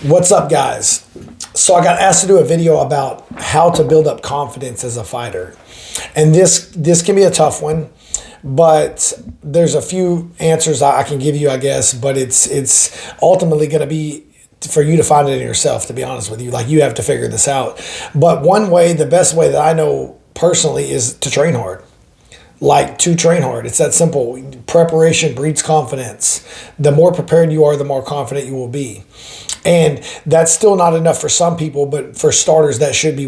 What's up, guys? So I got asked to do a video about how to build up confidence as a fighter. And this can be a tough one, but there's a few answers I can give you, I guess, but it's ultimately going to be for you to find it in yourself, to be honest with you. Like, you have to figure this out. But one way, the best way that I know personally, is to train hard. To train hard. It's that simple. Preparation breeds confidence. The more prepared you are, the more confident you will be. And that's still not enough for some people, but for starters, that should be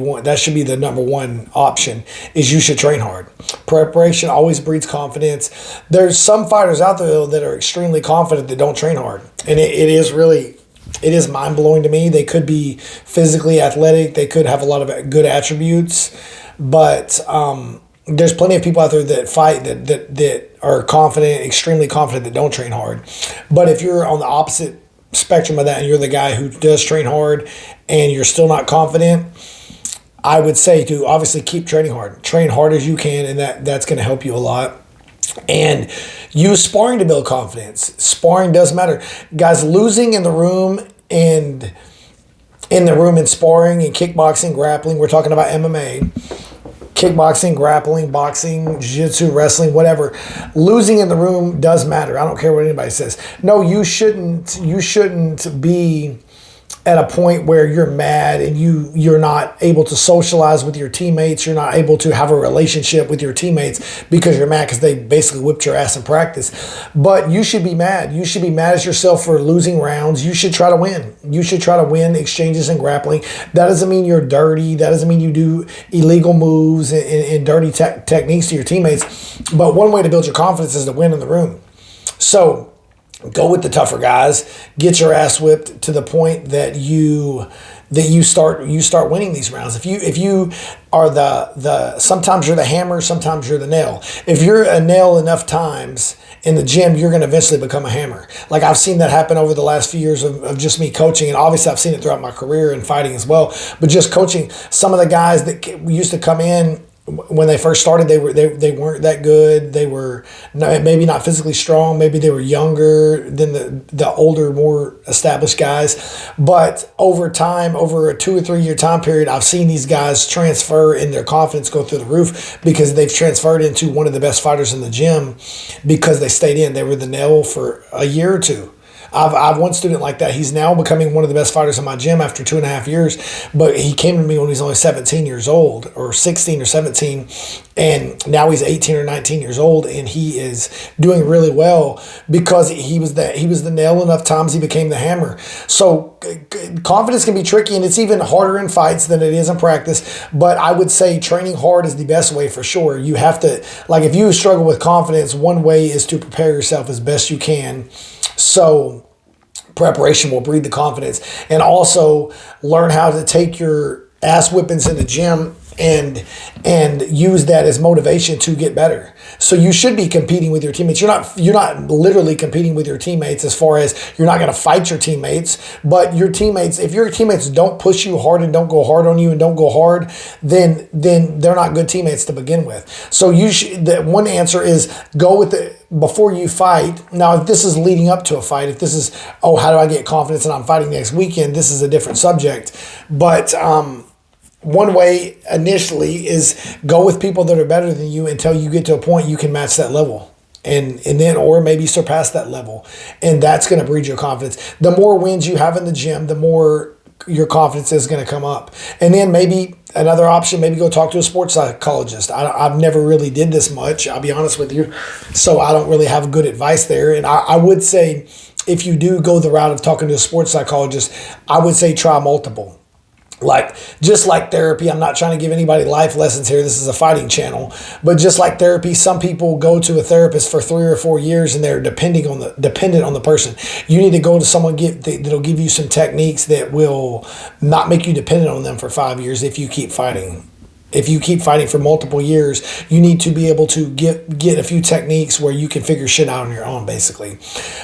the number one option, is you should train hard. Preparation always breeds confidence. There's some fighters out there, though, that are extremely confident that don't train hard. And it is mind-blowing to me. They could be physically athletic. They could have a lot of good attributes, but there's plenty of people out there that fight that are confident, extremely confident, that don't train hard. But if you're on the opposite spectrum of that and you're the guy who does train hard and you're still not confident, I would say to obviously keep training hard. Train hard as you can, and that's going to help you a lot. And use sparring to build confidence. Sparring does matter. Guys, losing in the room and in sparring and kickboxing, grappling, we're talking about MMA, kickboxing, grappling, boxing, jiu-jitsu, wrestling, whatever. Losing in the room does matter. I don't care what anybody says. No, you shouldn't be at a point where you're mad and you're not able to socialize with your teammates. You're not able to have a relationship with your teammates because you're mad because they basically whipped your ass in practice. But you should be mad. You should be mad at yourself for losing rounds. You should try to win. You should try to win exchanges and grappling. That doesn't mean you're dirty. That doesn't mean you do illegal moves and dirty techniques to your teammates. But one way to build your confidence is to win in the room. So go with the tougher guys. Get your ass whipped to the point that you start winning these rounds. If you are the sometimes you're the hammer, sometimes you're the nail. If you're a nail enough times in the gym, you're going to eventually become a hammer. Like, I've seen that happen over the last few years of just me coaching, and obviously I've seen it throughout my career and fighting as well. But just coaching, some of the guys that used to come in when they first started, they weren't that good. They were maybe not physically strong. Maybe they were younger than the older, more established guys. But over time, over a 2 or 3 year time period, I've seen these guys transfer and their confidence go through the roof because they've transferred into one of the best fighters in the gym because they stayed in. They were the nail for a year or two. I've one student like that. He's now becoming one of the best fighters in my gym after 2.5 years. But he came to me when he was only 17 years old, or 16 or 17. And now he's 18 or 19 years old, and he is doing really well because he was the nail enough times he became the hammer. So confidence can be tricky, and it's even harder in fights than it is in practice. But I would say training hard is the best way for sure. You have to, like, if you struggle with confidence, one way is to prepare yourself as best you can. So preparation will breed the confidence, and also learn how to take your ass whippings in the gym and use that as motivation to get better. So you should be competing with your teammates. You're not literally competing with your teammates as far as you're not going to fight your teammates, but your teammates, if your teammates don't push you hard and don't go hard on you and don't go hard, then they're not good teammates to begin with. So the one answer is go with it before you fight. Now, if this is leading up to a fight, if this is, oh, how do I get confidence and I'm fighting next weekend, this is a different subject. But one way initially is go with people that are better than you until you get to a point you can match that level. And then, or maybe surpass that level. And that's going to breed your confidence. The more wins you have in the gym, the more your confidence is going to come up. And then maybe another option, maybe go talk to a sports psychologist. I've never really did this much, I'll be honest with you. So I don't really have good advice there. And I would say, if you do go the route of talking to a sports psychologist, I would say try multiple. Just like therapy, I'm not trying to give anybody life lessons here. This is a fighting channel. But just like therapy, some people go to a therapist for 3 or 4 years and they're dependent on the person. You need to go to someone that'll give you some techniques that will not make you dependent on them for 5 years if you keep fighting. if you keep fighting for multiple years, you need to be able to get a few techniques where you can figure shit out on your own, basically.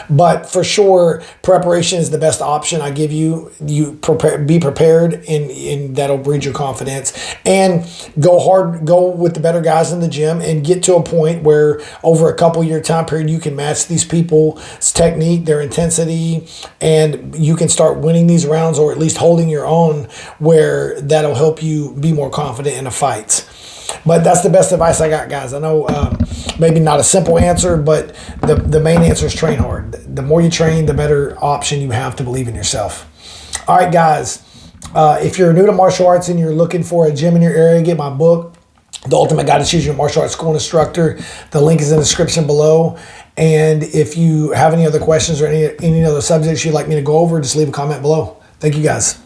But for sure, preparation is the best option I give you. Be prepared, and that'll breed your confidence. And go hard, go with the better guys in the gym, and get to a point where over a couple year time period, you can match these people's technique, their intensity, and you can start winning these rounds, or at least holding your own, where that'll help you be more confident in a fight. But that's the best advice I got, guys. I know maybe not a simple answer, but the main answer is train hard. The more you train, the better option you have to believe in yourself. All right, guys. If you're new to martial arts and you're looking for a gym in your area, get my book, The Ultimate Guide to Choose Your Martial Arts School and Instructor. The link is in the description below. And if you have any other questions or any other subjects you'd like me to go over, just leave a comment below. Thank you, guys.